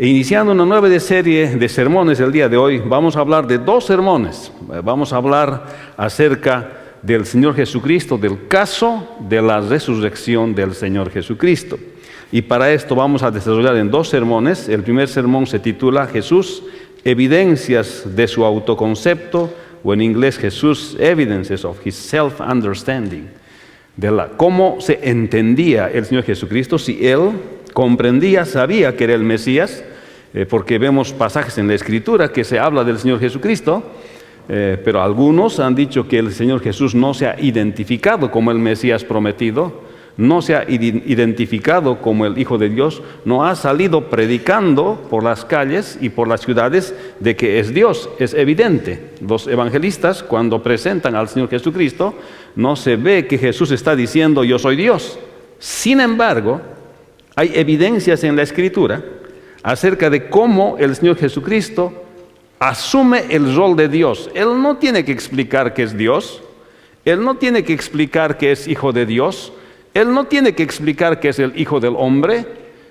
E iniciando una nueva serie de sermones el día de hoy, vamos a hablar de dos sermones. Vamos a hablar acerca del Señor Jesucristo, del caso de la resurrección del Señor Jesucristo. Y para esto vamos a desarrollar en dos sermones. El primer sermón se titula Jesús, evidencias de su autoconcepto, o en inglés Jesús, evidences of his self-understanding, de cómo se entendía el Señor Jesucristo, si Él comprendía, sabía que era el Mesías, porque vemos pasajes en la Escritura que se habla del Señor Jesucristo, pero algunos han dicho que el Señor Jesús no se ha identificado como el Mesías prometido, no se ha identificado como el Hijo de Dios, no ha salido predicando por las calles y por las ciudades de que es Dios. Es evidente. Los evangelistas, cuando presentan al Señor Jesucristo, no se ve que Jesús está diciendo yo soy Dios. Sin embargo, hay evidencias en la Escritura acerca de cómo el Señor Jesucristo asume el rol de Dios. Él no tiene que explicar que es Dios, Él no tiene que explicar que es Hijo de Dios, Él no tiene que explicar que es el Hijo del Hombre,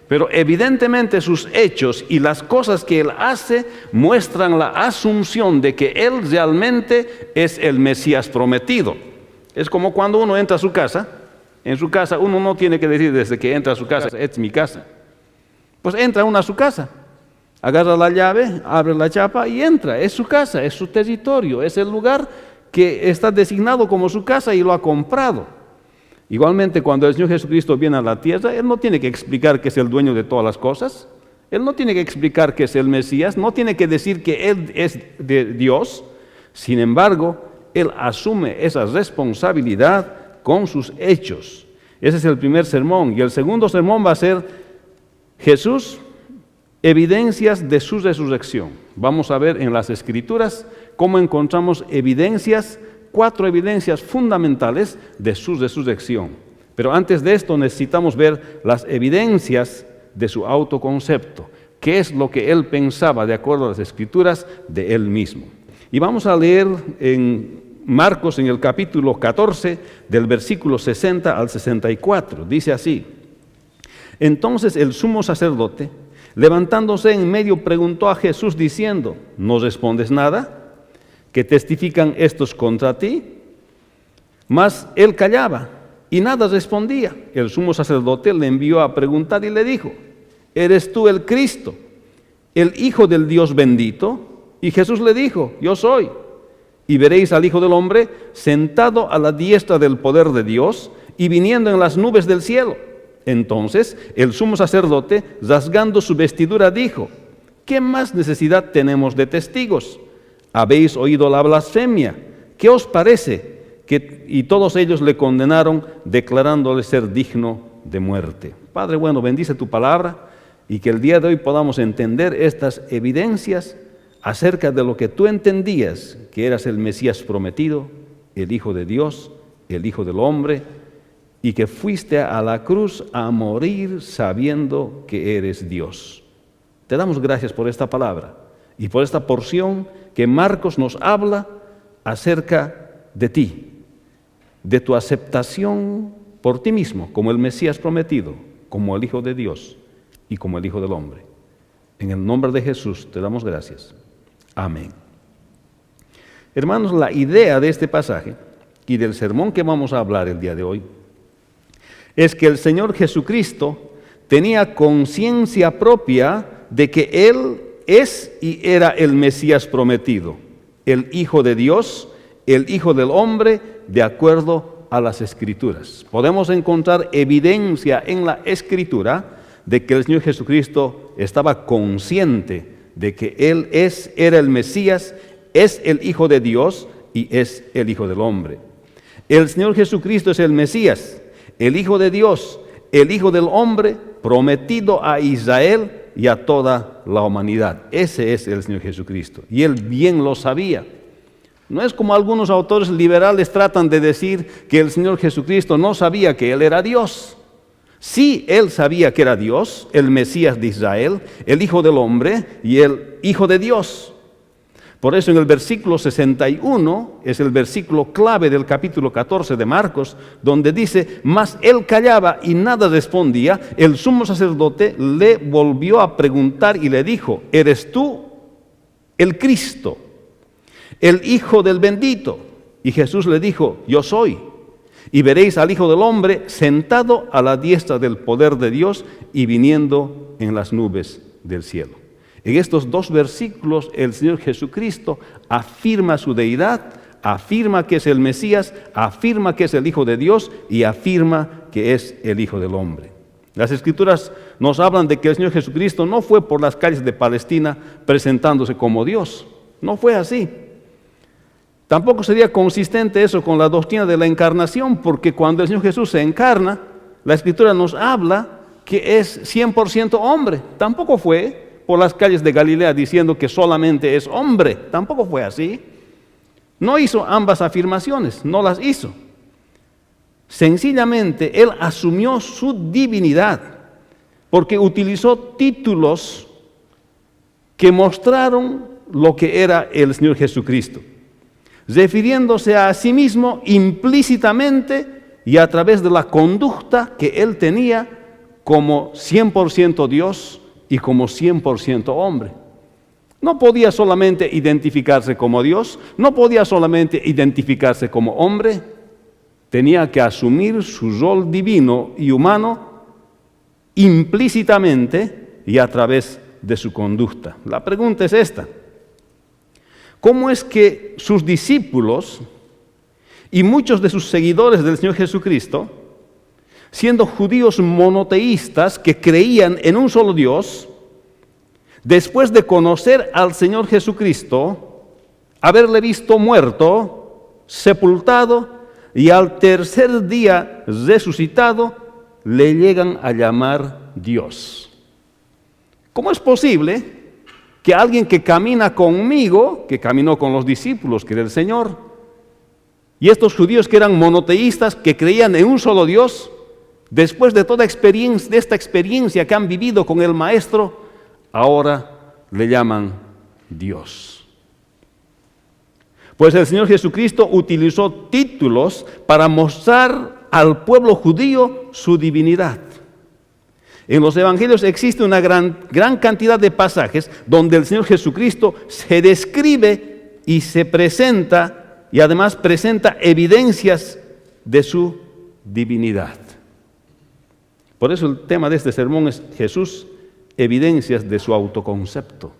pero evidentemente sus hechos y las cosas que Él hace muestran la asunción de que Él realmente es el Mesías prometido. Es como cuando uno entra a su casa. En su casa uno no tiene que decir desde que entra a su casa, es mi casa. Pues entra uno a su casa, agarra la llave, abre la chapa y entra. Es su casa, es su territorio, es el lugar que está designado como su casa y lo ha comprado. Igualmente, cuando el Señor Jesucristo viene a la tierra, Él no tiene que explicar que es el dueño de todas las cosas, Él no tiene que explicar que es el Mesías, no tiene que decir que Él es de Dios. Sin embargo, Él asume esa responsabilidad con sus hechos. Ese es el primer sermón. Y el segundo sermón va a ser Jesús, evidencias de su resurrección. Vamos a ver en las Escrituras cómo encontramos evidencias, 4 evidencias fundamentales de su resurrección. Pero antes de esto necesitamos ver las evidencias de su autoconcepto. ¿Qué es lo que Él pensaba de acuerdo a las Escrituras de Él mismo? Y vamos a leer en Marcos en el capítulo 14, del versículo 60 al 64. Dice así: Entonces el sumo sacerdote, levantándose en medio, preguntó a Jesús diciendo: ¿No respondes nada? ¿Que testifican estos contra ti? Mas él callaba y nada respondía. El sumo sacerdote le envió a preguntar y le dijo: ¿Eres tú el Cristo, el Hijo del Dios bendito? Y Jesús le dijo: Yo soy. Y veréis al Hijo del Hombre sentado a la diestra del poder de Dios y viniendo en las nubes del cielo. Entonces el sumo sacerdote, rasgando su vestidura, dijo: ¿Qué más necesidad tenemos de testigos? Habéis oído la blasfemia. ¿Qué os parece? Y todos ellos le condenaron, declarándole ser digno de muerte. Padre bueno, bendice tu palabra y que el día de hoy podamos entender estas evidencias acerca de lo que tú entendías, que eras el Mesías prometido, el Hijo de Dios, el Hijo del Hombre, y que fuiste a la cruz a morir sabiendo que eres Dios. Te damos gracias por esta palabra y por esta porción que Marcos nos habla acerca de ti, de tu aceptación por ti mismo como el Mesías prometido, como el Hijo de Dios y como el Hijo del Hombre. En el nombre de Jesús te damos gracias. Amén. Hermanos, la idea de este pasaje y del sermón que vamos a hablar el día de hoy es que el Señor Jesucristo tenía conciencia propia de que Él es y era el Mesías prometido, el Hijo de Dios, el Hijo del Hombre, de acuerdo a las Escrituras. Podemos encontrar evidencia en la Escritura de que el Señor Jesucristo estaba consciente de que Él era el Mesías, es el Hijo de Dios y es el Hijo del Hombre. El Señor Jesucristo es el Mesías, el Hijo de Dios, el Hijo del Hombre, prometido a Israel y a toda la humanidad. Ese es el Señor Jesucristo, y Él bien lo sabía. No es como algunos autores liberales tratan de decir que el Señor Jesucristo no sabía que Él era Dios. Sí, Él sabía que era Dios, el Mesías de Israel, el Hijo del Hombre y el Hijo de Dios. Por eso en el versículo 61, es el versículo clave del capítulo 14 de Marcos, donde dice: mas él callaba y nada respondía. El sumo sacerdote le volvió a preguntar y le dijo: ¿eres tú el Cristo, el Hijo del Bendito? Y Jesús le dijo: yo soy. Y veréis al Hijo del Hombre sentado a la diestra del poder de Dios y viniendo en las nubes del cielo. En estos dos versículos el Señor Jesucristo afirma su deidad, afirma que es el Mesías, afirma que es el Hijo de Dios y afirma que es el Hijo del Hombre. Las Escrituras nos hablan de que el Señor Jesucristo no fue por las calles de Palestina presentándose como Dios. No fue así. Tampoco sería consistente eso con la doctrina de la encarnación, porque cuando el Señor Jesús se encarna, la Escritura nos habla que es 100% hombre. Tampoco fue por las calles de Galilea diciendo que solamente es hombre. Tampoco fue así. No hizo ambas afirmaciones, no las hizo. Sencillamente, Él asumió su divinidad, porque utilizó títulos que mostraron lo que era el Señor Jesucristo, refiriéndose a sí mismo implícitamente y a través de la conducta que Él tenía como 100% Dios y como 100% hombre. No podía solamente identificarse como Dios, no podía solamente identificarse como hombre, tenía que asumir su rol divino y humano implícitamente y a través de su conducta. La pregunta es esta: ¿cómo es que sus discípulos y muchos de sus seguidores del Señor Jesucristo, siendo judíos monoteístas que creían en un solo Dios, después de conocer al Señor Jesucristo, haberle visto muerto, sepultado y al tercer día resucitado, le llegan a llamar Dios? ¿Cómo es posible que alguien que camina conmigo, que caminó con los discípulos, que era el Señor, y estos judíos que eran monoteístas, que creían en un solo Dios, después de toda experiencia, de esta experiencia que han vivido con el Maestro, ahora le llaman Dios? Pues el Señor Jesucristo utilizó títulos para mostrar al pueblo judío su divinidad. En los evangelios existe una gran cantidad de pasajes donde el Señor Jesucristo se describe y se presenta, y además presenta evidencias de su divinidad. Por eso el tema de este sermón es Jesús, evidencias de su autoconcepto,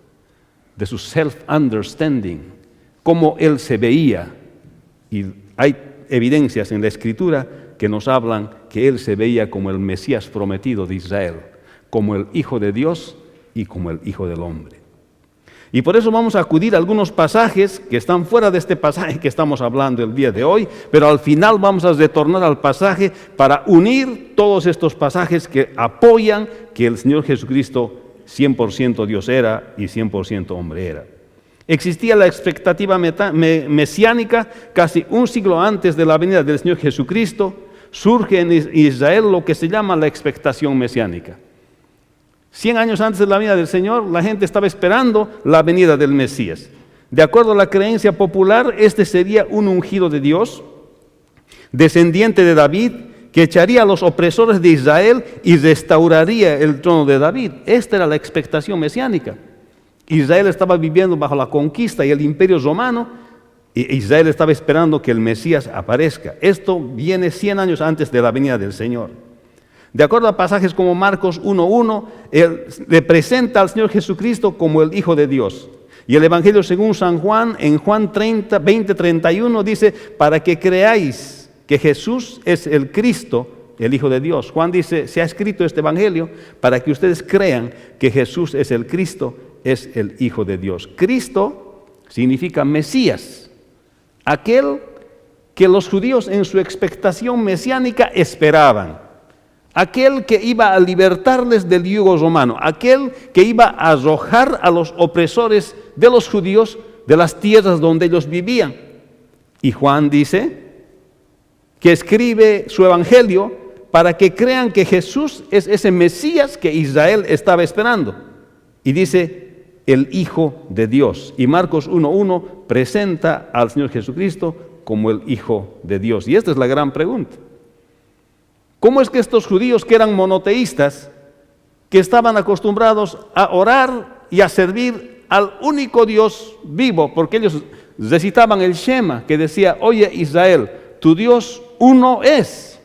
de su self-understanding, cómo Él se veía. Y hay evidencias en la Escritura que nos hablan que Él se veía como el Mesías prometido de Israel, como el Hijo de Dios y como el Hijo del Hombre. Y por eso vamos a acudir a algunos pasajes que están fuera de este pasaje que estamos hablando el día de hoy, pero al final vamos a retornar al pasaje para unir todos estos pasajes que apoyan que el Señor Jesucristo 100% Dios era y 100% hombre era. Existía la expectativa mesiánica casi un siglo antes de la venida del Señor Jesucristo. Surge en Israel lo que se llama la expectación mesiánica. 100 años antes de la venida del Señor, la gente estaba esperando la venida del Mesías. De acuerdo a la creencia popular, este sería un ungido de Dios, descendiente de David, que echaría a los opresores de Israel y restauraría el trono de David. Esta era la expectación mesiánica. Israel estaba viviendo bajo la conquista y el imperio romano, y Israel estaba esperando que el Mesías aparezca. Esto viene 100 años antes de la venida del Señor. De acuerdo a pasajes como Marcos 1:1, Él le presenta al Señor Jesucristo como el Hijo de Dios. Y el Evangelio según San Juan, en Juan 20:31, dice: para que creáis que Jesús es el Cristo, el Hijo de Dios. Juan dice: se ha escrito este Evangelio para que ustedes crean que Jesús es el Cristo, es el Hijo de Dios. Cristo significa Mesías, aquel que los judíos en su expectación mesiánica esperaban. Aquel que iba a libertarles del yugo romano, aquel que iba a arrojar a los opresores de los judíos de las tierras donde ellos vivían. Y Juan dice que escribe su evangelio para que crean que Jesús es ese Mesías que Israel estaba esperando. Y dice el Hijo de Dios. Y Marcos 1:1 presenta al Señor Jesucristo como el Hijo de Dios. Y esta es la gran pregunta. ¿Cómo es que estos judíos que eran monoteístas, que estaban acostumbrados a orar y a servir al único Dios vivo, porque ellos recitaban el Shema, que decía, oye Israel, tu Dios uno es?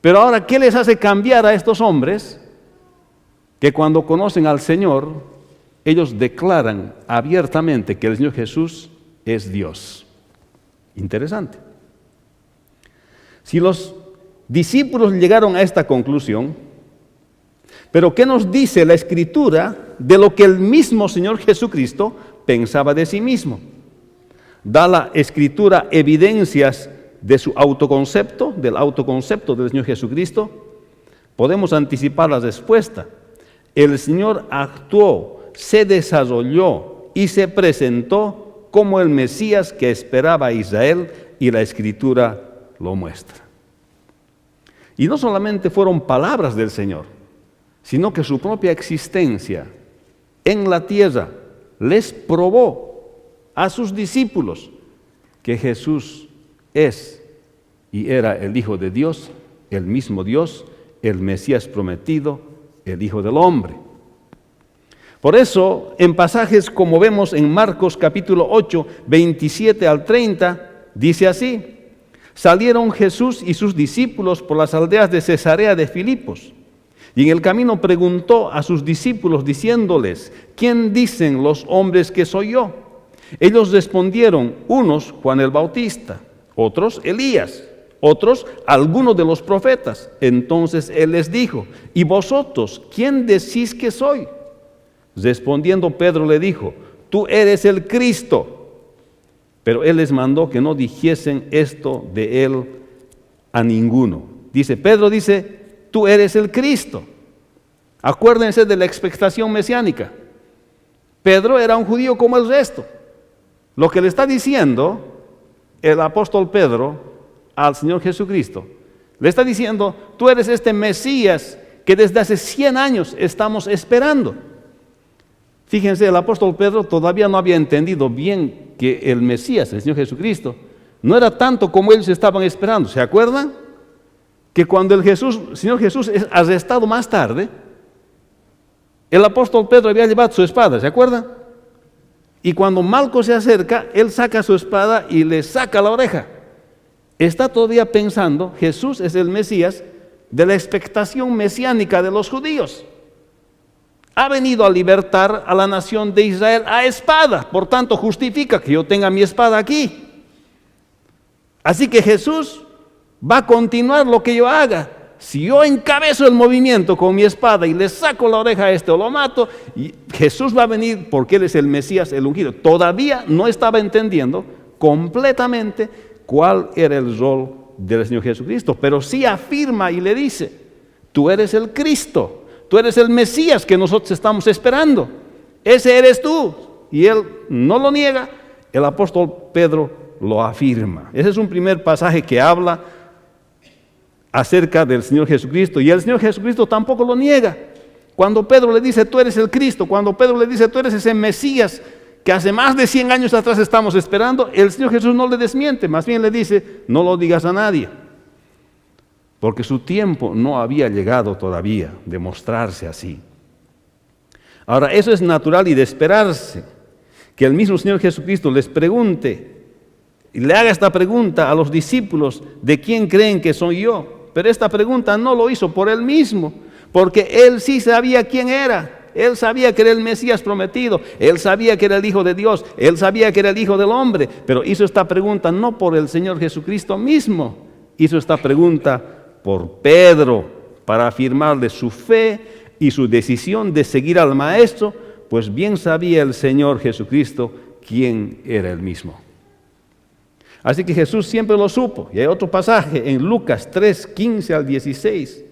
Pero ahora, ¿qué les hace cambiar a estos hombres? Que cuando conocen al Señor, ellos declaran abiertamente que el Señor Jesús es Dios. Interesante. Si los discípulos llegaron a esta conclusión, pero ¿qué nos dice la Escritura de lo que el mismo Señor Jesucristo pensaba de sí mismo? Da la Escritura evidencias de su autoconcepto, del autoconcepto del Señor Jesucristo. Podemos anticipar la respuesta. El Señor actuó, se desarrolló y se presentó como el Mesías que esperaba Israel, y la Escritura lo muestra. Y no solamente fueron palabras del Señor, sino que su propia existencia en la tierra les probó a sus discípulos que Jesús es y era el Hijo de Dios, el mismo Dios, el Mesías prometido, el Hijo del Hombre. Por eso, en pasajes como vemos en Marcos capítulo 8, 27 al 30, dice así: salieron Jesús y sus discípulos por las aldeas de Cesarea de Filipos, y en el camino preguntó a sus discípulos diciéndoles, ¿quién dicen los hombres que soy yo? Ellos respondieron, unos Juan el Bautista, otros Elías, otros algunos de los profetas. Entonces él les dijo, ¿y vosotros quién decís que soy? Respondiendo Pedro le dijo, tú eres el Cristo. Pero él les mandó que no dijesen esto de él a ninguno. Pedro dice, tú eres el Cristo. Acuérdense de la expectación mesiánica. Pedro era un judío como el resto. Lo que le está diciendo el apóstol Pedro al Señor Jesucristo, le está diciendo, tú eres este Mesías que desde hace 100 años estamos esperando. Fíjense, el apóstol Pedro todavía no había entendido bien que el Mesías, el Señor Jesucristo, no era tanto como ellos estaban esperando. ¿Se acuerdan? Que cuando el Señor Jesús es arrestado más tarde, el apóstol Pedro había llevado su espada, ¿se acuerdan? Y cuando Malco se acerca, él saca su espada y le saca la oreja. Está todavía pensando, Jesús es el Mesías de la expectación mesiánica de los judíos. Ha venido a libertar a la nación de Israel a espada, por tanto justifica que yo tenga mi espada aquí. Así que Jesús va a continuar lo que yo haga. Si yo encabezo el movimiento con mi espada y le saco la oreja a este o lo mato, y Jesús va a venir porque Él es el Mesías, el ungido. Todavía no estaba entendiendo completamente cuál era el rol del Señor Jesucristo, pero sí afirma y le dice, tú eres el Cristo. Tú eres el Mesías que nosotros estamos esperando. Ese eres tú. Y él no lo niega, el apóstol Pedro lo afirma. Ese es un primer pasaje que habla acerca del Señor Jesucristo. Y el Señor Jesucristo tampoco lo niega. Cuando Pedro le dice, tú eres el Cristo, cuando Pedro le dice, tú eres ese Mesías que hace más de 100 años atrás estamos esperando, el Señor Jesús no le desmiente, más bien le dice, no lo digas a nadie. Porque su tiempo no había llegado todavía de mostrarse así. Ahora, eso es natural y de esperarse, que el mismo Señor Jesucristo les pregunte, y le haga esta pregunta a los discípulos, ¿de quién creen que soy yo? Pero esta pregunta no lo hizo por él mismo, porque él sí sabía quién era. Él sabía que era el Mesías prometido, él sabía que era el Hijo de Dios, él sabía que era el Hijo del Hombre, pero hizo esta pregunta no por el Señor Jesucristo mismo, hizo esta pregunta por Pedro, para afirmarle su fe y su decisión de seguir al Maestro, pues bien sabía el Señor Jesucristo quién era él mismo. Así que Jesús siempre lo supo. Y hay otro pasaje en Lucas 3, 15 al 16.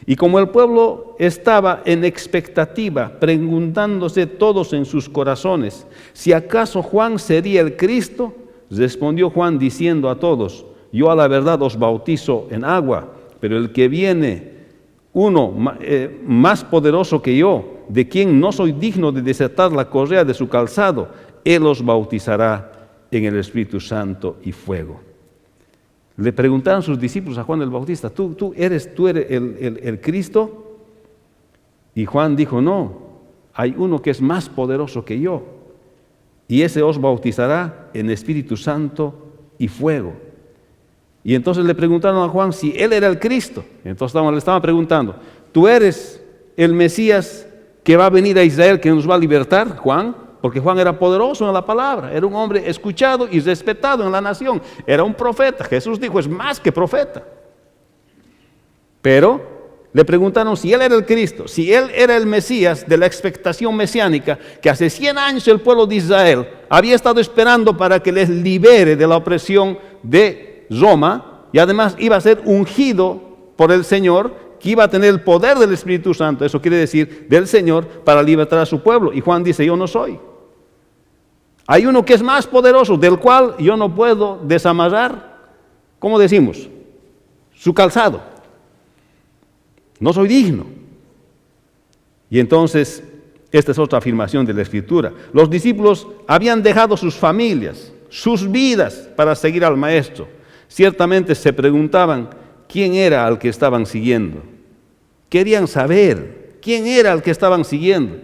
Y como el pueblo estaba en expectativa, preguntándose todos en sus corazones, si acaso Juan sería el Cristo, respondió Juan diciendo a todos, yo a la verdad os bautizo en agua, pero el que viene uno más poderoso que yo, de quien no soy digno de desatar la correa de su calzado. Él os bautizará en el Espíritu Santo y fuego. Le preguntaron sus discípulos a Juan el Bautista, ¿tú eres el Cristo? Y Juan dijo, no, hay uno que es más poderoso que yo, y ese os bautizará en Espíritu Santo y fuego. Y entonces le preguntaron a Juan si él era el Cristo. Entonces le estaban preguntando, ¿tú eres el Mesías que va a venir a Israel, que nos va a libertar, Juan? Porque Juan era poderoso en la palabra, era un hombre escuchado y respetado en la nación, era un profeta. Jesús dijo, es más que profeta. Pero le preguntaron si él era el Cristo, si él era el Mesías de la expectación mesiánica, que hace 100 años el pueblo de Israel había estado esperando para que les libere de la opresión de Roma, y además iba a ser ungido por el Señor, que iba a tener el poder del Espíritu Santo, eso quiere decir del Señor, para libertar a su pueblo. Y Juan dice, yo no soy. Hay uno que es más poderoso, del cual yo no puedo desamarrar, ¿cómo decimos? Su calzado. No soy digno. Y entonces, esta es otra afirmación de la Escritura. Los discípulos habían dejado sus familias, sus vidas para seguir al Maestro. Ciertamente se preguntaban quién era al que estaban siguiendo. Querían saber quién era al que estaban siguiendo,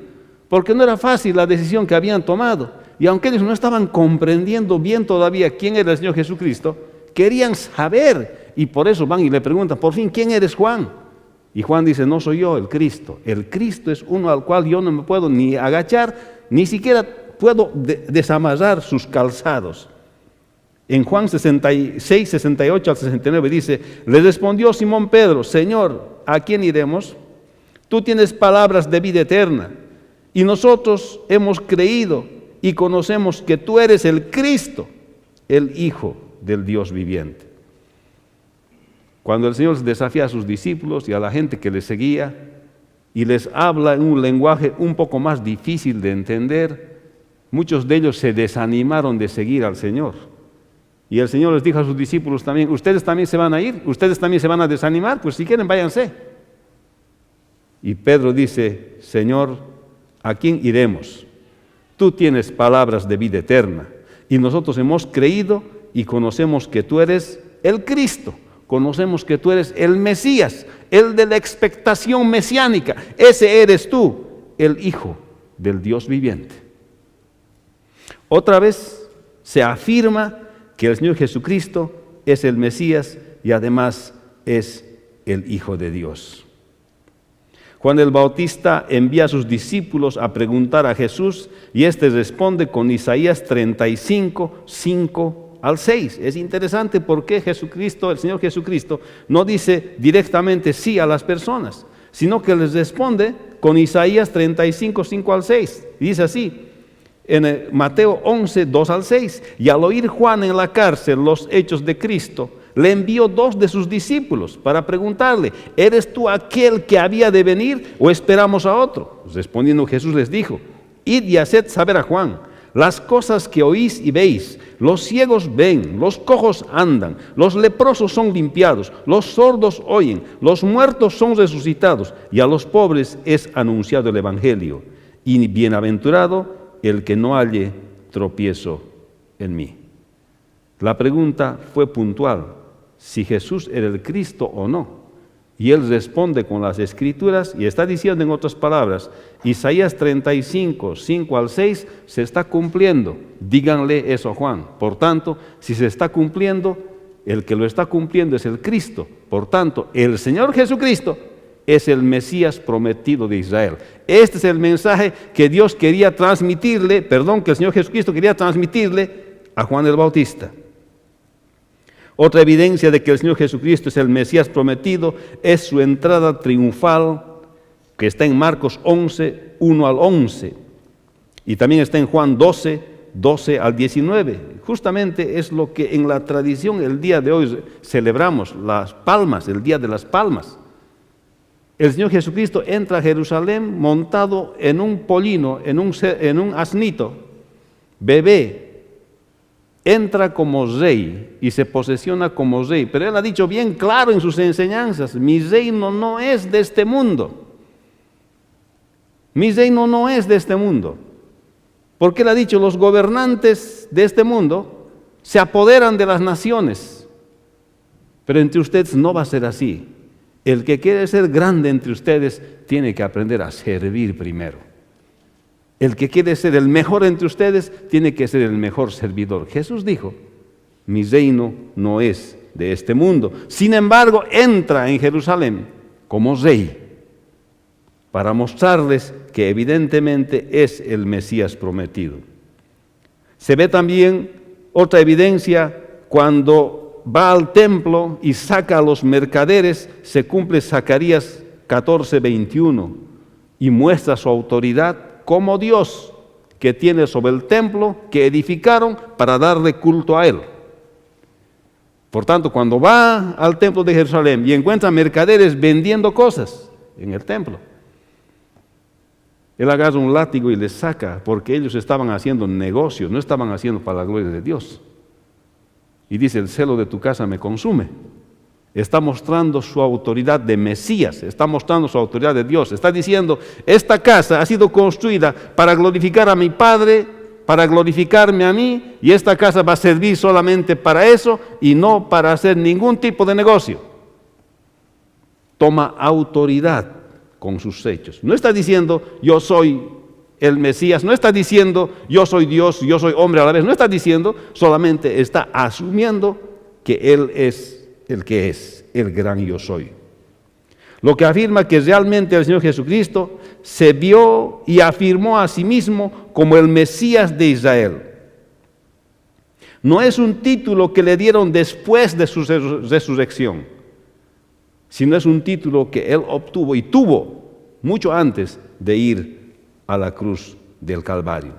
porque no era fácil la decisión que habían tomado. Y aunque ellos no estaban comprendiendo bien todavía quién era el Señor Jesucristo, querían saber, y por eso van y le preguntan, por fin, ¿quién eres, Juan? Y Juan dice, no soy yo el Cristo. El Cristo es uno al cual yo no me puedo ni agachar, ni siquiera puedo desamarrar sus calzados. En Juan 66, 68 al 69 dice, le respondió Simón Pedro, Señor, ¿a quién iremos? Tú tienes palabras de vida eterna, y nosotros hemos creído y conocemos que tú eres el Cristo, el Hijo del Dios viviente. Cuando el Señor desafía a sus discípulos y a la gente que le seguía y les habla en un lenguaje un poco más difícil de entender, muchos de ellos se desanimaron de seguir al Señor. Y el Señor les dijo a sus discípulos también, ¿ustedes también se van a ir? ¿Ustedes también se van a desanimar? Pues si quieren, váyanse. Y Pedro dice, Señor, ¿a quién iremos? Tú tienes palabras de vida eterna, y nosotros hemos creído y conocemos que tú eres el Cristo. Conocemos que tú eres el Mesías, el de la expectación mesiánica. Ese eres tú, el Hijo del Dios viviente. Otra vez se afirma que el Señor Jesucristo es el Mesías y además es el Hijo de Dios. Juan el Bautista envía a sus discípulos a preguntar a Jesús y éste responde con Isaías 35, 5 al 6. Es interesante porque Jesucristo, el Señor Jesucristo, no dice directamente sí a las personas, sino que les responde con Isaías 35, 5 al 6. Y dice así, en Mateo 11, 2 al 6, y al oír Juan en la cárcel los hechos de Cristo, le envió 2 de sus discípulos para preguntarle, ¿eres tú aquel que había de venir o esperamos a otro? Respondiendo Jesús les dijo, id y haced saber a Juan las cosas que oís y veis. Los ciegos ven, los cojos andan, los leprosos son limpiados, los sordos oyen, los muertos son resucitados, y a los pobres es anunciado el Evangelio. Y bienaventurado el que no halle tropiezo en mí. La pregunta fue puntual, si Jesús era el Cristo o no. Y él responde con las Escrituras y está diciendo en otras palabras, Isaías 35, 5 al 6 se está cumpliendo. Díganle eso a Juan. Por tanto, si se está cumpliendo, el que lo está cumpliendo es el Cristo. Por tanto, el Señor Jesucristo es el Mesías prometido de Israel. Este es el mensaje que Dios quería transmitirle, que el Señor Jesucristo quería transmitirle a Juan el Bautista. Otra evidencia de que el Señor Jesucristo es el Mesías prometido es su entrada triunfal, que está en Marcos 11, 1 al 11, y también está en Juan 12, 12 al 19. Justamente es lo que en la tradición el día de hoy celebramos, las palmas, el Día de las Palmas. El Señor Jesucristo entra a Jerusalén montado en un pollino, en un asnito, bebé, entra como rey y se posesiona como rey. Pero Él ha dicho bien claro en sus enseñanzas, mi reino no es de este mundo. Mi reino no es de este mundo. Porque Él ha dicho, los gobernantes de este mundo se apoderan de las naciones. Pero entre ustedes no va a ser así. El que quiere ser grande entre ustedes tiene que aprender a servir primero. El que quiere ser el mejor entre ustedes tiene que ser el mejor servidor. Jesús dijo, mi reino no es de este mundo. Sin embargo, entra en Jerusalén como rey para mostrarles que evidentemente es el Mesías prometido. Se ve también otra evidencia cuando va al templo y saca a los mercaderes, se cumple Zacarías 14:21 y muestra su autoridad como Dios que tiene sobre el templo que edificaron para darle culto a Él. Por tanto, cuando va al templo de Jerusalén y encuentra mercaderes vendiendo cosas en el templo, Él agarra un látigo y les saca, porque ellos estaban haciendo negocio, no estaban haciendo para la gloria de Dios. Y dice, el celo de tu casa me consume. Está mostrando su autoridad de Mesías, está mostrando su autoridad de Dios. Está diciendo, esta casa ha sido construida para glorificar a mi Padre, para glorificarme a mí, y esta casa va a servir solamente para eso y no para hacer ningún tipo de negocio. Toma autoridad con sus hechos. No está diciendo, yo soy el Mesías, no está diciendo, yo soy Dios, yo soy hombre a la vez, no está diciendo, solamente está asumiendo que Él es el que es, el gran yo soy. Lo que afirma que realmente el Señor Jesucristo se vio y afirmó a sí mismo como el Mesías de Israel. No es un título que le dieron después de su resurrección, sino es un título que Él obtuvo y tuvo mucho antes de ir a la cruz del Calvario.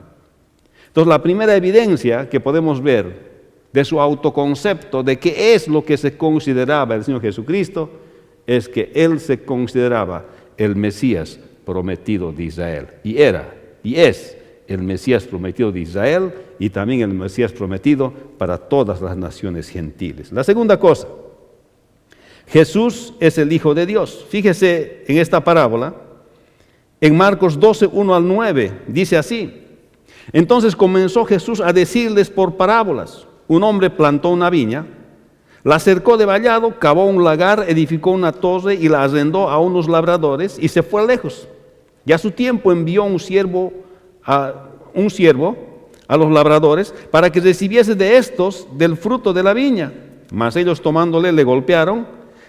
Entonces, la primera evidencia que podemos ver de su autoconcepto, de qué es lo que se consideraba el Señor Jesucristo, es que Él se consideraba el Mesías prometido de Israel. Y era, y es el Mesías prometido de Israel y también el Mesías prometido para todas las naciones gentiles. La segunda cosa, Jesús es el Hijo de Dios. Fíjese en esta parábola, en Marcos 12, 1 al 9, dice así: entonces comenzó Jesús a decirles por parábolas. Un hombre plantó una viña, la cercó de vallado, cavó un lagar, edificó una torre y la arrendó a unos labradores y se fue lejos. Y a su tiempo envió un siervo a los labradores para que recibiese de estos del fruto de la viña. Mas ellos tomándole le golpearon,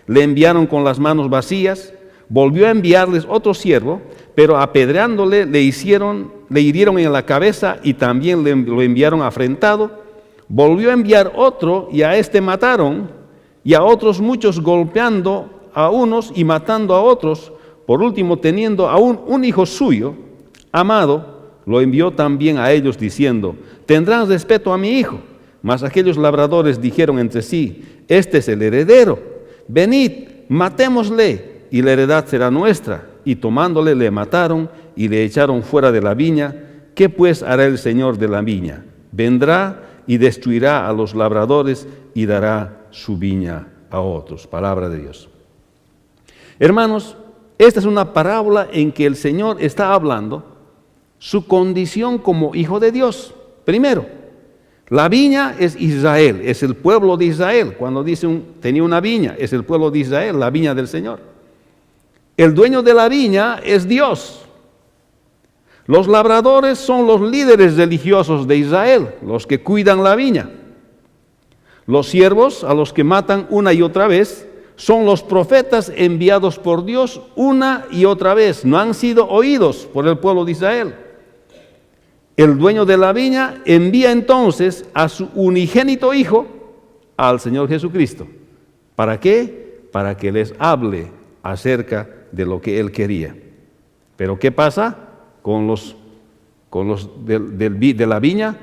le enviaron con las manos vacías. Volvió a enviarles otro siervo, pero apedreándole le hirieron en la cabeza y también lo enviaron afrentado. Volvió a enviar otro y a este mataron, y a otros muchos golpeando a unos y matando a otros. Por último, teniendo aún un hijo suyo, amado, lo envió también a ellos diciendo, tendrán respeto a mi hijo. Mas aquellos labradores dijeron entre sí, este es el heredero, venid, matémosle, y la heredad será nuestra. Y tomándole le mataron y le echaron fuera de la viña. ¿Qué pues hará el Señor de la viña? Vendrá y destruirá a los labradores y dará su viña a otros. Palabra de Dios. Hermanos, esta es una parábola en que el Señor está hablando su condición como Hijo de Dios. Primero, la viña es Israel, es el pueblo de Israel. Cuando dice tenía una viña, es el pueblo de Israel, la viña del Señor. El dueño de la viña es Dios. Los labradores son los líderes religiosos de Israel, los que cuidan la viña. Los siervos, a los que matan una y otra vez, son los profetas enviados por Dios una y otra vez. No han sido oídos por el pueblo de Israel. El dueño de la viña envía entonces a su unigénito Hijo, al Señor Jesucristo. ¿Para qué? Para que les hable acerca de lo que Él quería. ¿Pero qué pasa con los de la viña?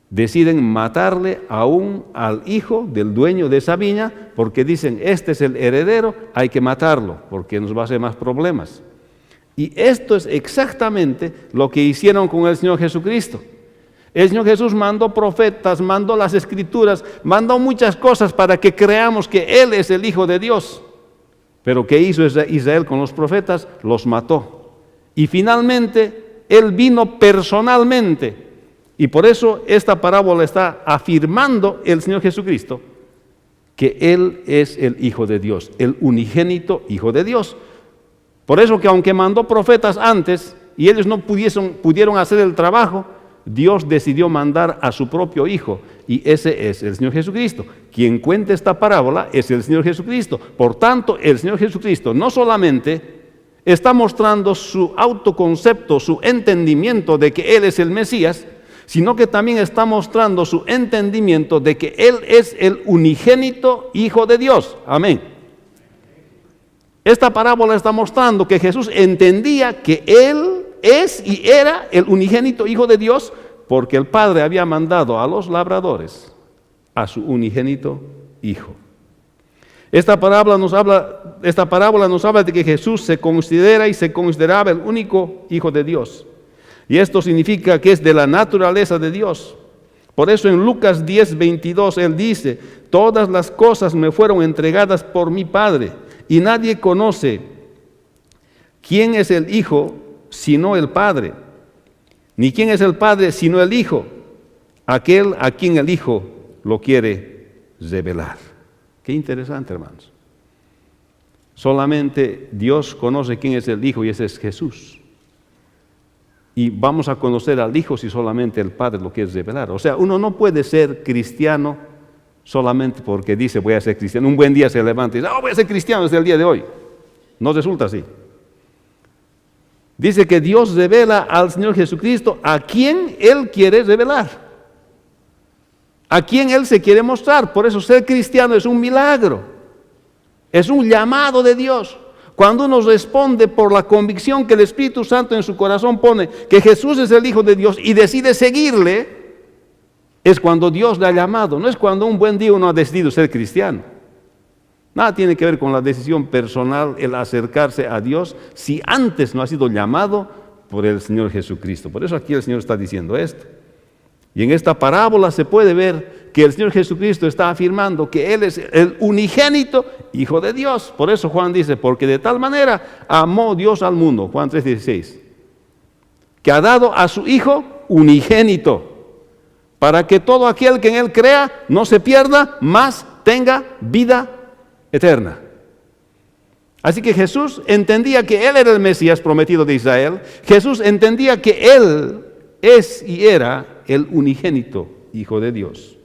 Deciden matarle aún al hijo del dueño de esa viña, porque dicen, este es el heredero, hay que matarlo, porque nos va a hacer más problemas. Y esto es exactamente lo que hicieron con el Señor Jesucristo. El Señor Jesús mandó profetas, mandó las Escrituras, mandó muchas cosas para que creamos que Él es el Hijo de Dios. Pero ¿qué hizo Israel con los profetas? Los mató. Y finalmente Él vino personalmente. Y por eso esta parábola está afirmando el Señor Jesucristo que Él es el Hijo de Dios, el unigénito Hijo de Dios. Por eso que aunque mandó profetas antes y ellos no pudieron hacer el trabajo, Dios decidió mandar a su propio Hijo, y ese es el Señor Jesucristo. Quien cuenta esta parábola es el Señor Jesucristo. Por tanto, el Señor Jesucristo no solamente está mostrando su autoconcepto, su entendimiento de que Él es el Mesías, sino que también está mostrando su entendimiento de que Él es el unigénito Hijo de Dios. Amén. Esta parábola está mostrando que Jesús entendía que Él es y era el unigénito Hijo de Dios, porque el Padre había mandado a los labradores a su unigénito Hijo. Esta parábola nos habla de que Jesús se considera y se consideraba el único Hijo de Dios. Y esto significa que es de la naturaleza de Dios. Por eso en Lucas 10:22 Él dice: todas las cosas me fueron entregadas por mi Padre, y nadie conoce quién es el Hijo sino el Padre, ni quién es el Padre sino el Hijo, aquel a quien el Hijo lo quiere revelar. Qué interesante, hermanos. Solamente Dios conoce quién es el Hijo, y ese es Jesús. Y vamos a conocer al Hijo si solamente el Padre lo quiere revelar. O sea, uno no puede ser cristiano solamente porque dice voy a ser cristiano. Un buen día se levanta y dice, voy a ser cristiano desde el día de hoy. No resulta así. Dice que Dios revela al Señor Jesucristo a quien Él quiere revelar, a quien Él se quiere mostrar. Por eso ser cristiano es un milagro, es un llamado de Dios. Cuando uno responde por la convicción que el Espíritu Santo en su corazón pone que Jesús es el Hijo de Dios y decide seguirle, es cuando Dios le ha llamado. No es cuando un buen día uno ha decidido ser cristiano. Nada tiene que ver con la decisión personal, el acercarse a Dios, si antes no ha sido llamado por el Señor Jesucristo. Por eso aquí el Señor está diciendo esto. Y en esta parábola se puede ver que el Señor Jesucristo está afirmando que Él es el unigénito Hijo de Dios. Por eso Juan dice, porque de tal manera amó Dios al mundo, Juan 3:16, que ha dado a su Hijo unigénito, para que todo aquel que en Él crea no se pierda, mas tenga vida eterna. Así que Jesús entendía que Él era el Mesías prometido de Israel. Jesús entendía que Él es y era el unigénito Hijo de Dios.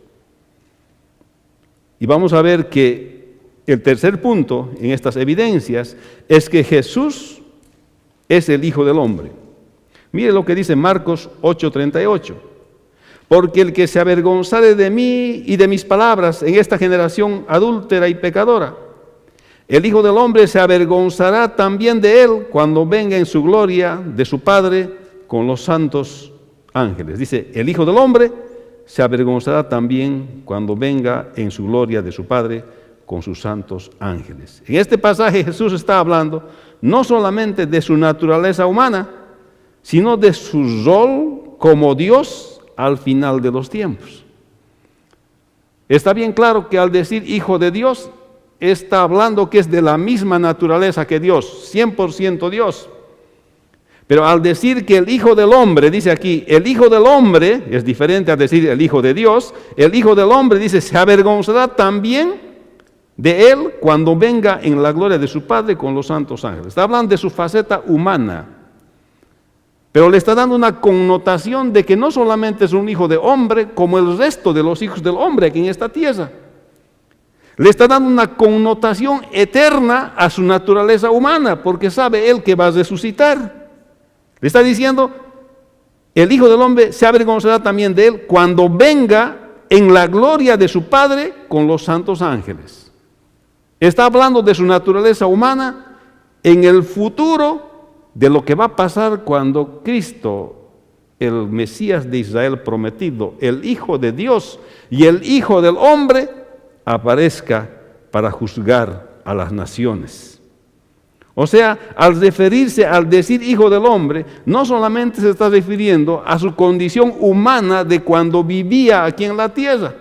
Y vamos a ver que el tercer punto en estas evidencias es que Jesús es el Hijo del Hombre. Mire lo que dice Marcos 8:38. Porque el que se avergonzare de mí y de mis palabras en esta generación adúltera y pecadora, el Hijo del Hombre se avergonzará también de él cuando venga en su gloria de su Padre con los santos ángeles. Dice, el Hijo del Hombre se avergonzará también cuando venga en su gloria de su Padre con sus santos ángeles. En este pasaje Jesús está hablando no solamente de su naturaleza humana, sino de su rol como Dios al final de los tiempos. Está bien claro que al decir Hijo de Dios, está hablando que es de la misma naturaleza que Dios, 100% Dios. Pero al decir que el Hijo del Hombre, dice aquí, el Hijo del Hombre, es diferente a decir el Hijo de Dios, el Hijo del Hombre, dice, se avergonzará también de Él cuando venga en la gloria de su Padre con los santos ángeles. Está hablando de su faceta humana, pero le está dando una connotación de que no solamente es un hijo de hombre como el resto de los hijos del hombre aquí en esta tierra. Le está dando una connotación eterna a su naturaleza humana, porque sabe Él que va a resucitar. Le está diciendo, el Hijo del Hombre se avergonzará también de Él cuando venga en la gloria de su Padre con los santos ángeles. Está hablando de su naturaleza humana en el futuro, de lo que va a pasar cuando Cristo, el Mesías de Israel prometido, el Hijo de Dios y el Hijo del Hombre, aparezca para juzgar a las naciones. O sea, al referirse, al decir hijo del hombre, no solamente se está refiriendo a su condición humana de cuando vivía aquí en la tierra,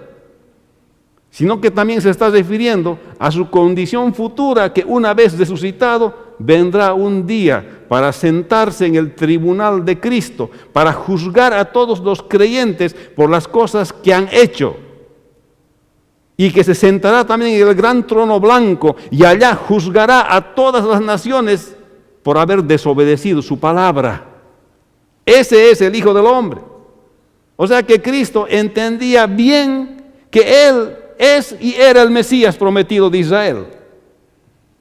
sino que también se está refiriendo a su condición futura, que una vez resucitado vendrá un día para sentarse en el tribunal de Cristo, para juzgar a todos los creyentes por las cosas que han hecho, y que se sentará también en el gran trono blanco y allá juzgará a todas las naciones por haber desobedecido su palabra. Ese es el Hijo del Hombre. O sea que Cristo entendía bien que Él es y era el Mesías prometido de Israel.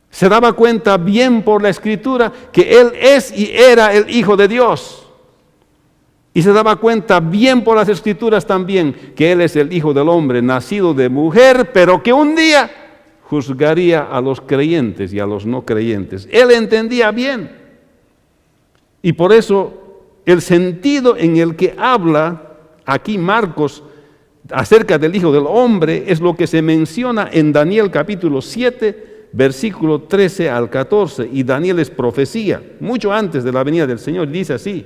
Se daba cuenta bien por la Escritura que Él es y era el Hijo de Dios. Y se daba cuenta bien por las Escrituras también que Él es el Hijo del Hombre, nacido de mujer, pero que un día juzgaría a los creyentes y a los no creyentes. Él entendía bien. Y por eso el sentido en el que habla aquí Marcos acerca del Hijo del Hombre es lo que se menciona en Daniel capítulo 7, versículo 13 al 14. Y Daniel es profecía, mucho antes de la venida del Señor. Dice así: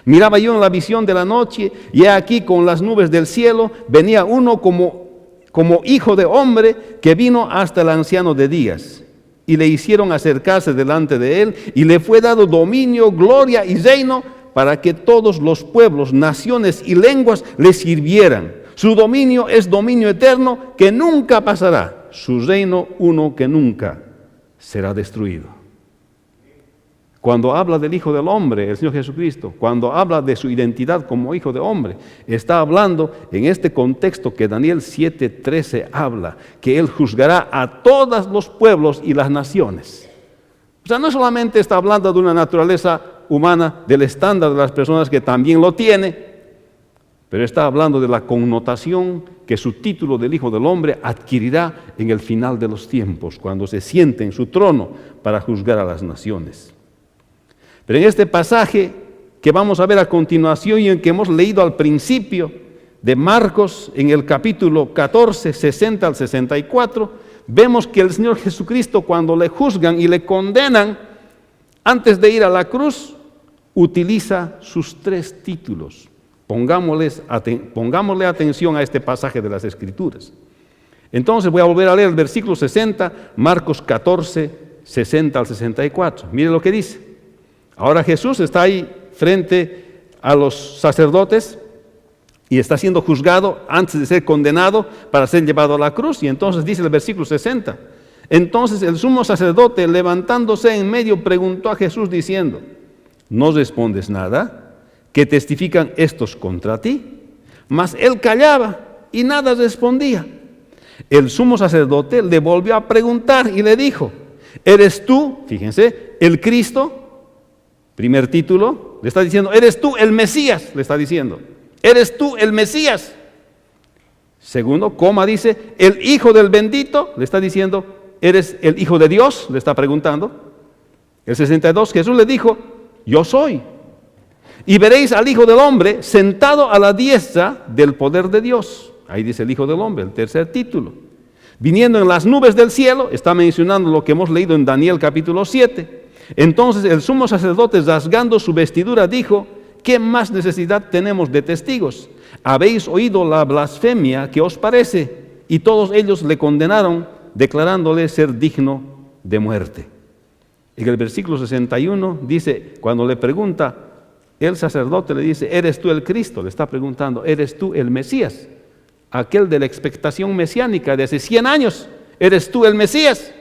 miraba yo en la visión de la noche, y he aquí con las nubes del cielo venía uno como hijo de hombre, que vino hasta el anciano de días. Y le hicieron acercarse delante de él, y le fue dado dominio, gloria y reino, para que todos los pueblos, naciones y lenguas le sirvieran. Su dominio es dominio eterno, que nunca pasará. Su reino uno que nunca será destruido. Cuando habla del Hijo del Hombre, el Señor Jesucristo, cuando habla de su identidad como Hijo de Hombre, está hablando en este contexto que Daniel 7:13 habla, que Él juzgará a todos los pueblos y las naciones. O sea, no solamente está hablando de una naturaleza humana, del estándar de las personas que también lo tiene, pero está hablando de la connotación que su título del Hijo del Hombre adquirirá en el final de los tiempos, cuando se siente en su trono para juzgar a las naciones. Pero en este pasaje que vamos a ver a continuación y en que hemos leído al principio de Marcos, en el capítulo 14, 60 al 64, vemos que el Señor Jesucristo, cuando le juzgan y le condenan, antes de ir a la cruz, utiliza sus 3 títulos. Pongámosle atención a este pasaje de las Escrituras. Entonces voy a volver a leer el versículo 60, Marcos 14, 60 al 64. Mire lo que dice. Ahora Jesús está ahí frente a los sacerdotes y está siendo juzgado antes de ser condenado para ser llevado a la cruz. Y entonces dice el versículo 60. Entonces el sumo sacerdote, levantándose en medio, preguntó a Jesús diciendo: ¿no respondes nada? ¿Qué testifican estos contra ti? Mas él callaba y nada respondía. El sumo sacerdote le volvió a preguntar y le dijo: ¿eres tú, fíjense, el Cristo? Primer título, le está diciendo: ¿eres tú el Mesías? Le está diciendo: ¿eres tú el Mesías? Segundo, dice: ¿el Hijo del bendito? Le está diciendo: ¿eres el Hijo de Dios? Le está preguntando. El 62, Jesús le dijo: yo soy. Y veréis al Hijo del Hombre sentado a la diestra del poder de Dios. Ahí dice el Hijo del Hombre, el tercer título. Viniendo en las nubes del cielo, está mencionando lo que hemos leído en Daniel capítulo 7. Entonces el sumo sacerdote, rasgando su vestidura, dijo: ¿qué más necesidad tenemos de testigos? Habéis oído la blasfemia que os parece. Y todos ellos le condenaron, declarándole ser digno de muerte. En el versículo 61 dice, cuando le pregunta, el sacerdote le dice: ¿eres tú el Cristo? Le está preguntando: ¿eres tú el Mesías? Aquel de la expectación mesiánica de hace 100 años. ¿Eres tú el Mesías?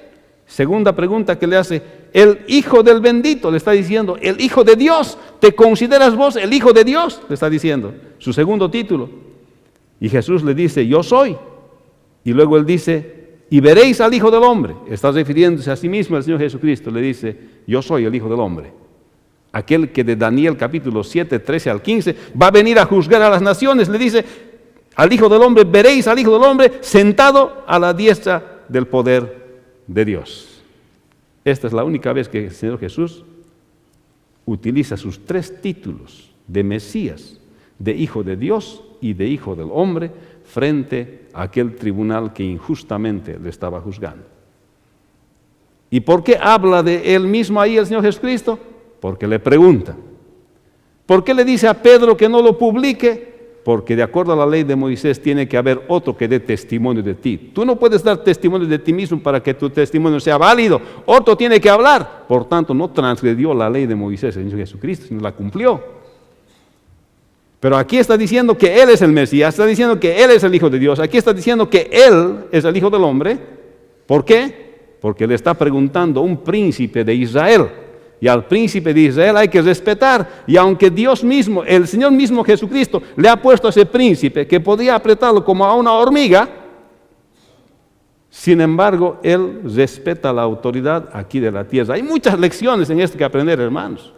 Segunda pregunta que le hace: el Hijo del bendito, le está diciendo, el Hijo de Dios. ¿Te consideras vos el Hijo de Dios? Le está diciendo, su segundo título. Y Jesús le dice: yo soy. Y luego él dice: y veréis al Hijo del Hombre. Está refiriéndose a sí mismo el Señor Jesucristo. Le dice: yo soy el Hijo del Hombre. Aquel que de Daniel capítulo 7, 13 al 15 va a venir a juzgar a las naciones. Le dice al Hijo del Hombre: veréis al Hijo del Hombre sentado a la diestra del poder de Dios. Esta es la única vez que el Señor Jesús utiliza sus 3 títulos de Mesías, de Hijo de Dios y de Hijo del Hombre, frente a aquel tribunal que injustamente le estaba juzgando. ¿Y por qué habla de Él mismo ahí el Señor Jesucristo? Porque le pregunta. ¿Por qué le dice a Pedro que no lo publique? Porque de acuerdo a la ley de Moisés tiene que haber otro que dé testimonio de ti. Tú no puedes dar testimonio de ti mismo para que tu testimonio sea válido. Otro tiene que hablar. Por tanto, no transgredió la ley de Moisés el Señor Jesucristo, sino la cumplió. Pero aquí está diciendo que Él es el Mesías, está diciendo que Él es el Hijo de Dios. Aquí está diciendo que Él es el Hijo del Hombre. ¿Por qué? Porque le está preguntando a un príncipe de Israel. Y al príncipe de Israel hay que respetar. Y aunque Dios mismo, el Señor mismo Jesucristo, le ha puesto a ese príncipe que podía apretarlo como a una hormiga, sin embargo, Él respeta la autoridad aquí de la tierra. Hay muchas lecciones en esto que aprender, hermanos.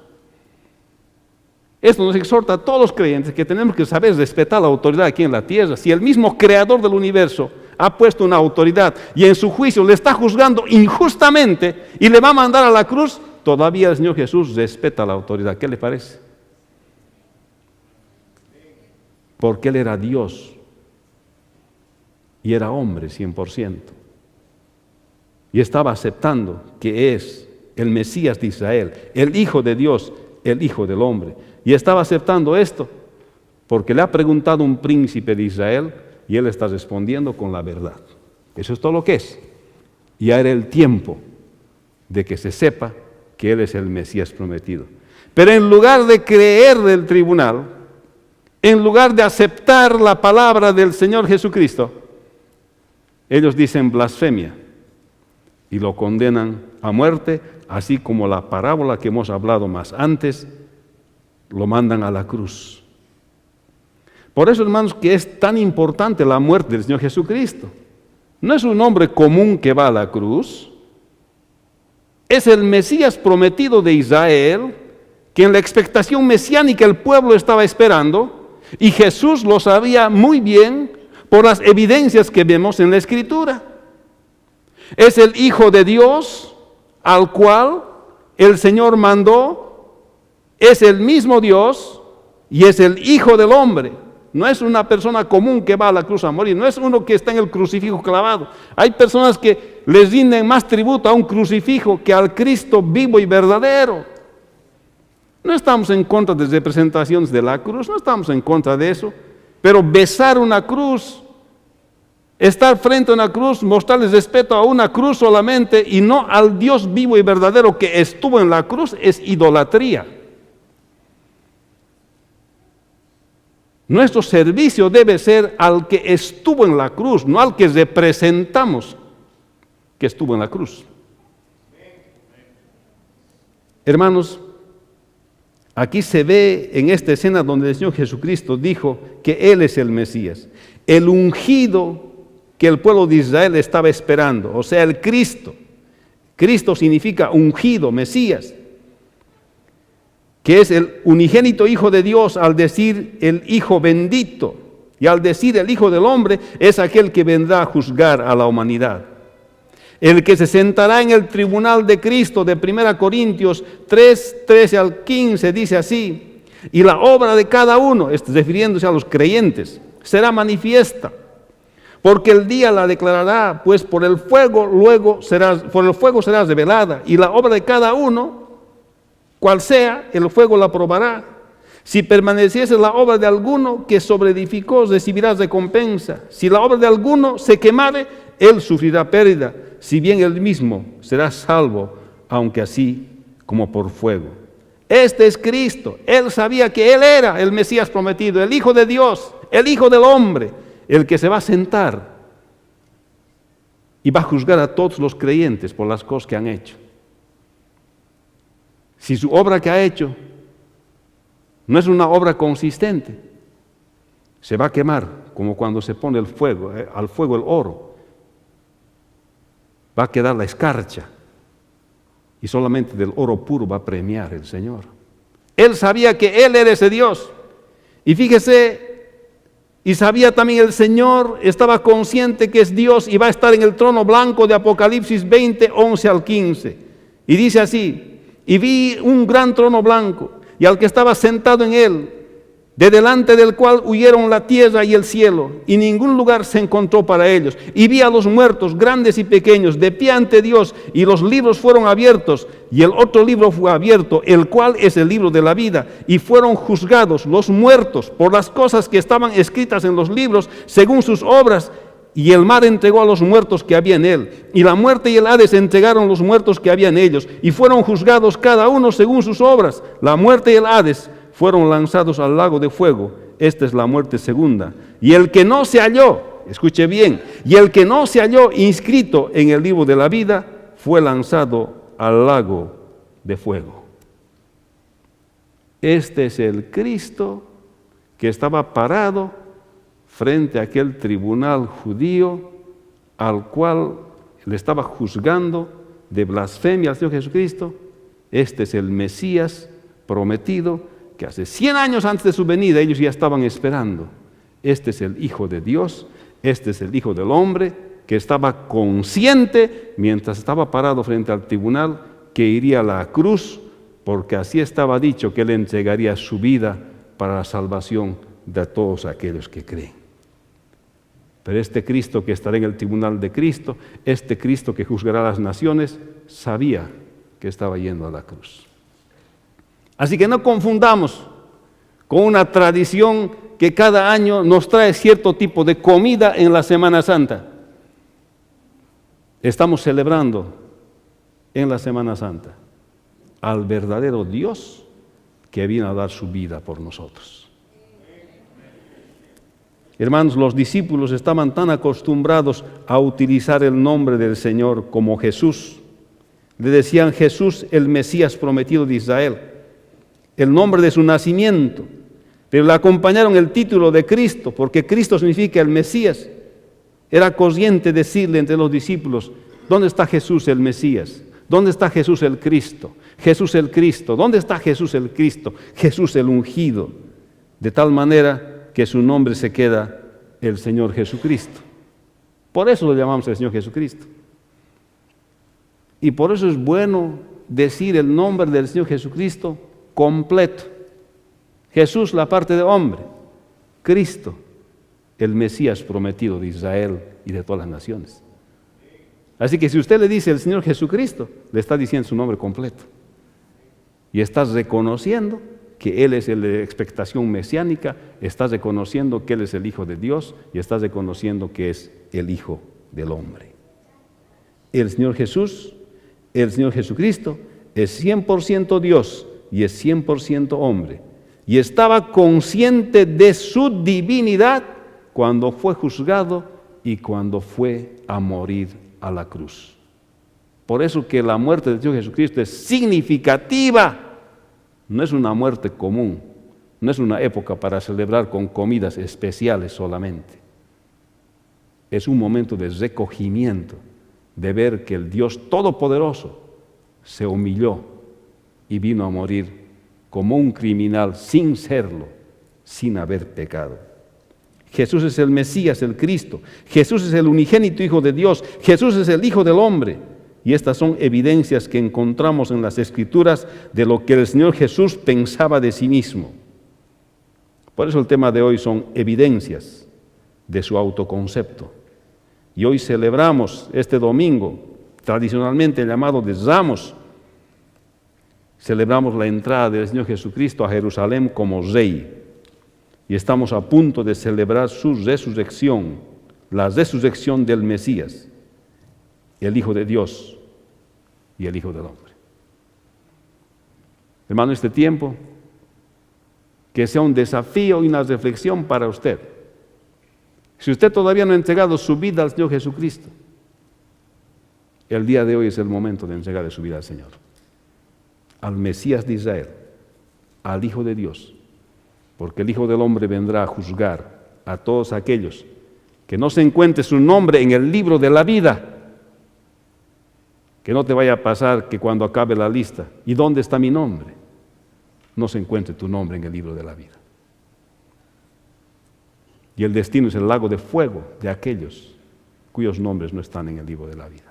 Esto nos exhorta a todos los creyentes que tenemos que saber respetar la autoridad aquí en la tierra. Si el mismo creador del universo ha puesto una autoridad y en su juicio le está juzgando injustamente y le va a mandar a la cruz, todavía el Señor Jesús respeta la autoridad. ¿Qué le parece? Porque Él era Dios y era hombre 100%. Y estaba aceptando que es el Mesías de Israel, el Hijo de Dios, el Hijo del hombre. Y estaba aceptando esto porque le ha preguntado un príncipe de Israel y él está respondiendo con la verdad. Eso es todo lo que es. Ya era el tiempo de que se sepa que Él es el Mesías prometido. Pero en lugar de creer del tribunal, en lugar de aceptar la palabra del Señor Jesucristo, ellos dicen blasfemia y lo condenan a muerte, así como la parábola que hemos hablado más antes, lo mandan a la cruz. Por eso, hermanos, que es tan importante la muerte del Señor Jesucristo. No es un hombre común que va a la cruz, es el Mesías prometido de Israel, que en la expectación mesiánica el pueblo estaba esperando, y Jesús lo sabía muy bien por las evidencias que vemos en la Escritura. Es el Hijo de Dios al cual el Señor mandó, es el mismo Dios y es el Hijo del hombre. No es una persona común que va a la cruz a morir, no es uno que está en el crucifijo clavado. Hay personas que les rinden más tributo a un crucifijo que al Cristo vivo y verdadero. No estamos en contra de representaciones de la cruz, no estamos en contra de eso, pero besar una cruz, estar frente a una cruz, mostrarles respeto a una cruz solamente y no al Dios vivo y verdadero que estuvo en la cruz, es idolatría. Nuestro servicio debe ser al que estuvo en la cruz, no al que representamos que estuvo en la cruz. Hermanos, aquí se ve en esta escena donde el Señor Jesucristo dijo que Él es el Mesías, el ungido que el pueblo de Israel estaba esperando, o sea, el Cristo. Cristo significa ungido, Mesías, que es el unigénito Hijo de Dios. Al decir el Hijo bendito y al decir el Hijo del hombre, es aquel que vendrá a juzgar a la humanidad. El que se sentará en el tribunal de Cristo, de 1 Corintios 3, 13 al 15, dice así: y la obra de cada uno, refiriéndose a los creyentes, será manifiesta, porque el día la declarará, pues por el fuego será revelada, y la obra de cada uno, cual sea, el fuego la probará. Si permaneciese la obra de alguno que sobreedificó, recibirá recompensa. Si la obra de alguno se quemare, él sufrirá pérdida, si bien él mismo será salvo, aunque así como por fuego. Este es Cristo. Él sabía que Él era el Mesías prometido, el Hijo de Dios, el Hijo del hombre, el que se va a sentar y va a juzgar a todos los creyentes por las cosas que han hecho. Si su obra que ha hecho no es una obra consistente, se va a quemar, como cuando se pone al fuego el oro. Va a quedar la escarcha y solamente del oro puro va a premiar el Señor. Él sabía que Él era ese Dios. Y fíjese, y sabía también el Señor, estaba consciente que es Dios y va a estar en el trono blanco de Apocalipsis 20, 11 al 15. Y dice así: y vi un gran trono blanco, y al que estaba sentado en él, de delante del cual huyeron la tierra y el cielo, y ningún lugar se encontró para ellos. Y vi a los muertos, grandes y pequeños, de pie ante Dios, y los libros fueron abiertos, y el otro libro fue abierto, el cual es el libro de la vida, y fueron juzgados los muertos por las cosas que estaban escritas en los libros, según sus obras. Y el mar entregó a los muertos que había en él, y la muerte y el Hades entregaron los muertos que había en ellos, y fueron juzgados cada uno según sus obras. La muerte y el Hades fueron lanzados al lago de fuego. Esta es la muerte segunda. Y el que no se halló, escuche bien, y el que no se halló inscrito en el libro de la vida, fue lanzado al lago de fuego. Este es el Cristo que estaba parado frente a aquel tribunal judío al cual le estaba juzgando de blasfemia al Señor Jesucristo. Este es el Mesías prometido que hace 100 años antes de su venida ellos ya estaban esperando. Este es el Hijo de Dios, este es el Hijo del Hombre que estaba consciente mientras estaba parado frente al tribunal que iría a la cruz, porque así estaba dicho que Él entregaría su vida para la salvación de todos aquellos que creen. Pero este Cristo que estará en el tribunal de Cristo, este Cristo que juzgará a las naciones, sabía que estaba yendo a la cruz. Así que no confundamos con una tradición que cada año nos trae cierto tipo de comida en la Semana Santa. Estamos celebrando en la Semana Santa al verdadero Dios que vino a dar su vida por nosotros. Hermanos, los discípulos estaban tan acostumbrados a utilizar el nombre del Señor como Jesús. Le decían Jesús, el Mesías prometido de Israel, el nombre de su nacimiento, pero le acompañaron el título de Cristo, porque Cristo significa el Mesías. Era corriente decirle entre los discípulos, ¿dónde está Jesús el Mesías? ¿Dónde está Jesús el Cristo? Jesús el Cristo. ¿Dónde está Jesús el Cristo? Jesús el ungido. De tal manera que su nombre se queda el Señor Jesucristo. Por eso lo llamamos el Señor Jesucristo. Y por eso es bueno decir el nombre del Señor Jesucristo completo. Jesús, la parte de hombre. Cristo, el Mesías prometido de Israel y de todas las naciones. Así que si usted le dice el Señor Jesucristo, le está diciendo su nombre completo. Y estás reconociendo que Él es la expectación mesiánica, estás reconociendo que Él es el Hijo de Dios y estás reconociendo que es el Hijo del Hombre. El Señor Jesús, el Señor Jesucristo, es 100% Dios y es 100% hombre. Y estaba consciente de su divinidad cuando fue juzgado y cuando fue a morir a la cruz. Por eso que la muerte del Señor Jesucristo es significativa. No es una muerte común, no es una época para celebrar con comidas especiales solamente. Es un momento de recogimiento, de ver que el Dios Todopoderoso se humilló y vino a morir como un criminal sin serlo, sin haber pecado. Jesús es el Mesías, el Cristo. Jesús es el unigénito Hijo de Dios. Jesús es el Hijo del Hombre. Y estas son evidencias que encontramos en las Escrituras de lo que el Señor Jesús pensaba de sí mismo. Por eso el tema de hoy son evidencias de su autoconcepto. Y hoy celebramos este domingo, tradicionalmente llamado de Ramos, celebramos la entrada del Señor Jesucristo a Jerusalén como Rey. Y estamos a punto de celebrar su resurrección, la resurrección del Mesías, el Hijo de Dios y el Hijo del Hombre. Hermano, este tiempo, que sea un desafío y una reflexión para usted. Si usted todavía no ha entregado su vida al Señor Jesucristo, el día de hoy es el momento de entregarle su vida al Señor, al Mesías de Israel, al Hijo de Dios, porque el Hijo del Hombre vendrá a juzgar a todos aquellos que no se encuentre su nombre en el libro de la vida. Que no te vaya a pasar que cuando acabe la lista, ¿y dónde está mi nombre? No se encuentre tu nombre en el libro de la vida. Y el destino es el lago de fuego de aquellos cuyos nombres no están en el libro de la vida.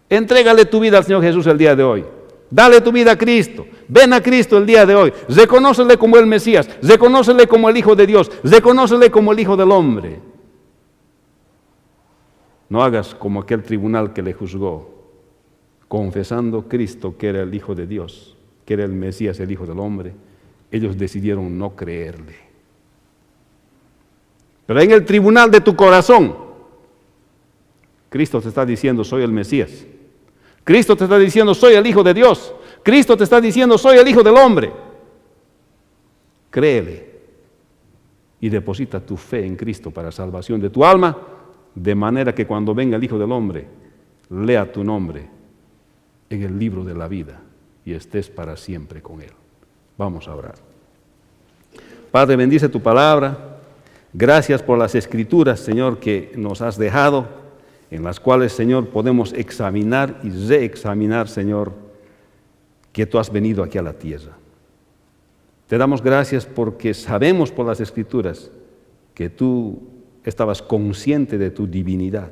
Entrégale tu vida al Señor Jesús el día de hoy. Dale tu vida a Cristo. Ven a Cristo el día de hoy. Reconócele como el Mesías. Reconócele como el Hijo de Dios. Reconócele como el Hijo del Hombre. No hagas como aquel tribunal que le juzgó, confesando Cristo que era el Hijo de Dios, que era el Mesías, el Hijo del Hombre. Ellos decidieron no creerle. Pero en el tribunal de tu corazón, Cristo te está diciendo, soy el Mesías. Cristo te está diciendo, soy el Hijo de Dios. Cristo te está diciendo, soy el Hijo del Hombre. Créele y deposita tu fe en Cristo para salvación de tu alma, de manera que cuando venga el Hijo del Hombre, lea tu nombre en el libro de la vida y estés para siempre con Él. Vamos a orar. Padre, bendice tu palabra. Gracias por las escrituras, Señor, que nos has dejado, en las cuales, Señor, podemos examinar y reexaminar, Señor, que tú has venido aquí a la tierra. Te damos gracias porque sabemos por las Escrituras que tú estabas consciente de tu divinidad,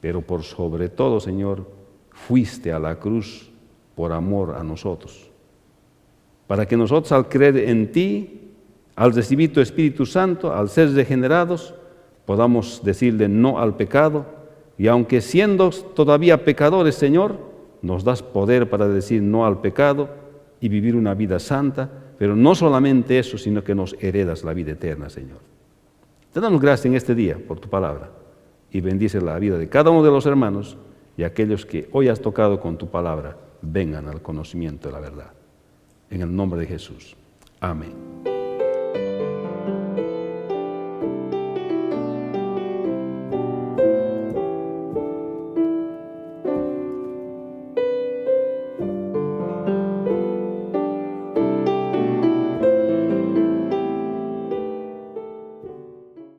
pero por sobre todo, Señor, fuiste a la cruz por amor a nosotros, para que nosotros al creer en ti, al recibir tu Espíritu Santo, al ser regenerados, podamos decirle no al pecado, y aunque siendo todavía pecadores, Señor, nos das poder para decir no al pecado y vivir una vida santa, pero no solamente eso, sino que nos heredas la vida eterna, Señor. Te damos gracias en este día por tu palabra y bendice la vida de cada uno de los hermanos y aquellos que hoy has tocado con tu palabra, vengan al conocimiento de la verdad. En el nombre de Jesús. Amén.